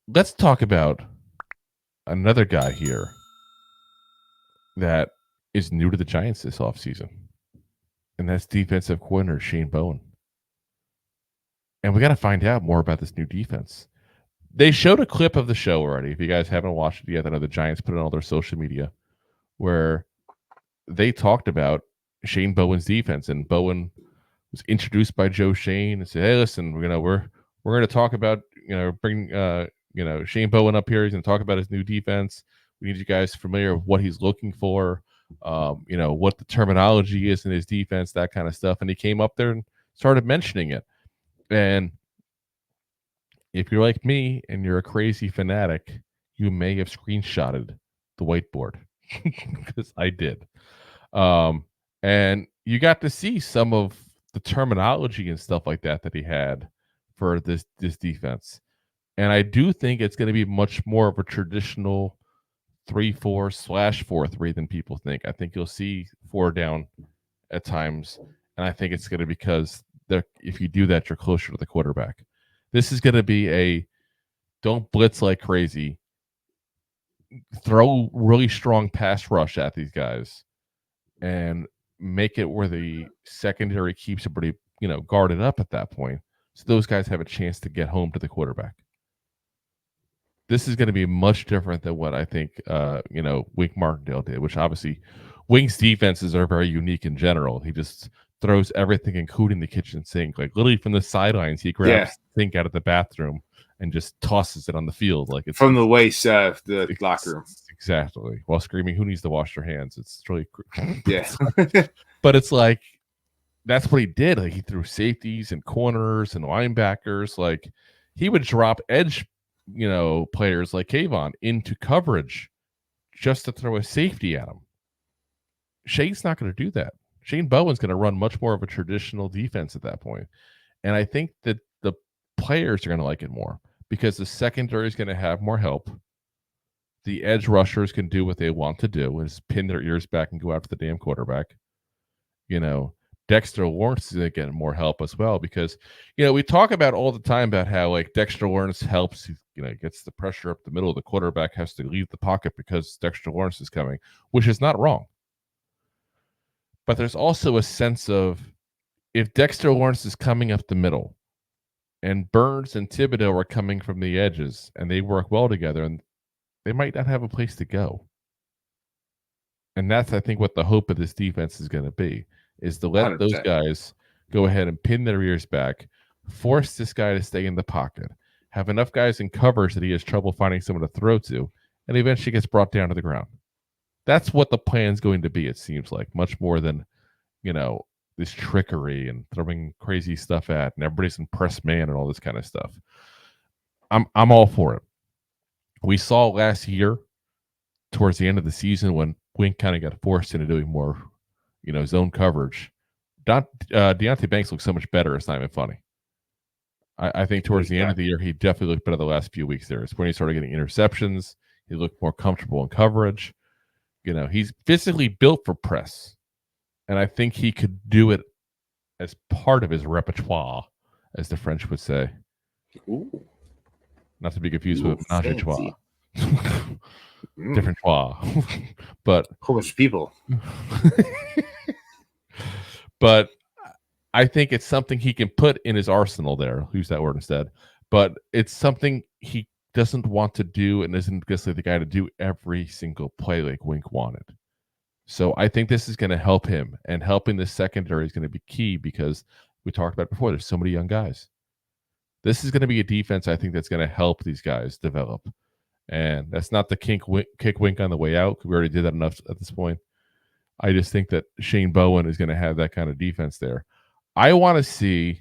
let's talk about another guy here that is new to the Giants this offseason, and that's defensive coordinator Shane Bowen. And we got to find out more about this new defense. They showed a clip of the show already. If you guys haven't watched it yet, I know the Giants put it on all their social media where they talked about Shane Bowen's defense, and Bowen was introduced by Joe Shane and said, "Hey, listen, we're going to talk about bring Shane Bowen up here. He's going to talk about his new defense. We need you guys familiar with what he's looking for, what the terminology is in his defense, that kind of stuff." And he came up there and started mentioning it. And if you're like me and you're a crazy fanatic, you may have screenshotted the whiteboard because I did. And you got to see some of the terminology and stuff like that he had for this defense. And I do think it's going to be much more of a traditional 3-4/4-3 than people think. I think you'll see 4 down at times, and I think it's going to be because if you do that, you're closer to the quarterback. This is going to be a don't blitz like crazy, throw really strong pass rush at these guys, and make it where the secondary keeps it pretty, guarded up at that point. So those guys have a chance to get home to the quarterback. This is going to be much different than what I think, Wink Martindale did, which obviously Wink's defenses are very unique in general. He just throws everything, including the kitchen sink. Like literally from the sidelines, he grabs the sink out of the bathroom and just tosses it on the field. Like it's from the waist of the locker room. Exactly. While screaming, "Who needs to wash their hands?" It's really, but it's like that's what he did. Like he threw safeties and corners and linebackers. Like he would drop edge, players like Kayvon into coverage just to throw a safety at him. Shane's not going to do that. Shane Bowen's going to run much more of a traditional defense at that point. And I think that the players are going to like it more because the secondary is going to have more help. The edge rushers can do what they want to do, is pin their ears back and go after the damn quarterback. Dexter Lawrence is going to get more help as well because, we talk about all the time about how like Dexter Lawrence helps, gets the pressure up the middle. The quarterback has to leave the pocket because Dexter Lawrence is coming, which is not wrong. But there's also a sense of if Dexter Lawrence is coming up the middle and Burns and Thibodeau are coming from the edges and they work well together, and they might not have a place to go. And that's, I think, what the hope of this defense is going to be, is to let 100%. Those guys go ahead and pin their ears back, force this guy to stay in the pocket, have enough guys in coverage that he has trouble finding someone to throw to, and eventually gets brought down to the ground. That's what the plan's going to be, it seems like, much more than, this trickery and throwing crazy stuff at, and everybody's in press man and all this kind of stuff. I'm all for it. We saw last year, towards the end of the season, when Wink kind of got forced into doing more, zone coverage. Deonte Banks looks so much better. It's not even funny. I think towards the end of the year, he definitely looked better the last few weeks there. It's when he started getting interceptions. He looked more comfortable in coverage. He's physically built for press. And I think he could do it as part of his repertoire, as the French would say. Ooh. Not to be confused with menage different trois. But whole bunch of people. But I think it's something he can put in his arsenal there. Use that word instead. But it's something he doesn't want to do and isn't necessarily the guy to do every single play like Wink wanted. So I think this is going to help him, and helping the secondary is going to be key because we talked about it before. There's so many young guys. This is going to be a defense, I think, that's going to help these guys develop. And that's not the kick Wink on the way out. We already did that enough at this point. I just think that Shane Bowen is going to have that kind of defense there. I want to see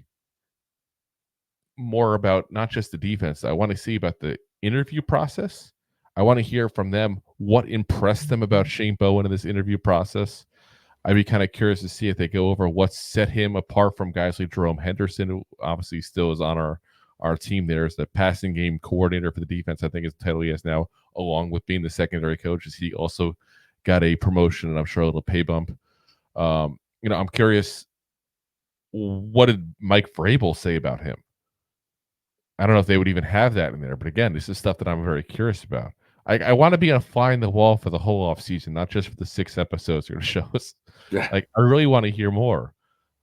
more about not just the defense. I want to see about the interview process. I want to hear from them what impressed them about Shane Bowen in this interview process. I'd be kind of curious to see if they go over what set him apart from guys like Jerome Henderson, who obviously still is on our team there as the passing game coordinator for the defense. I think is the title he has now, along with being the secondary coach, as he also got a promotion and I'm sure a little pay bump. I'm curious, what did Mike Vrabel say about him? I don't know if they would even have that in there. But again, this is stuff that I'm very curious about. I want to be a fly in the wall for the whole off season, not just for the 6 episodes you're going to show us. Yeah. Like, I really want to hear more.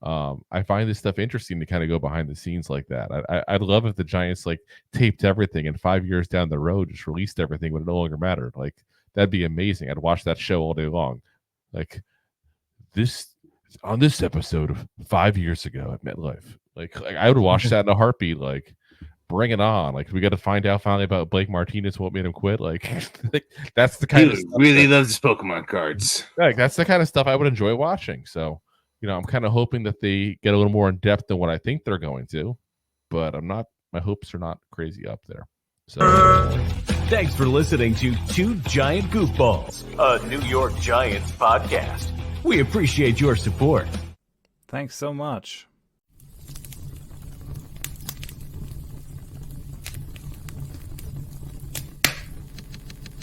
I find this stuff interesting to kind of go behind the scenes like that. I'd love if the Giants like taped everything and 5 years down the road just released everything when it no longer mattered. Like, that'd be amazing. I'd watch that show all day long. Like, on this episode of 5 years ago at MetLife, like I would watch that in a heartbeat. Like, bring it on. Like, we got to find out finally about Blake Martinez, what made him quit. Like, that's the kind of stuff really loves his Pokemon cards. Like, that's the kind of stuff I would enjoy watching. So, I'm kind of hoping that they get a little more in depth than what I think they're going to, but my hopes are not crazy up there. So, thanks for listening to Two Giant Goofballs, a New York Giants podcast. We appreciate your support. Thanks so much.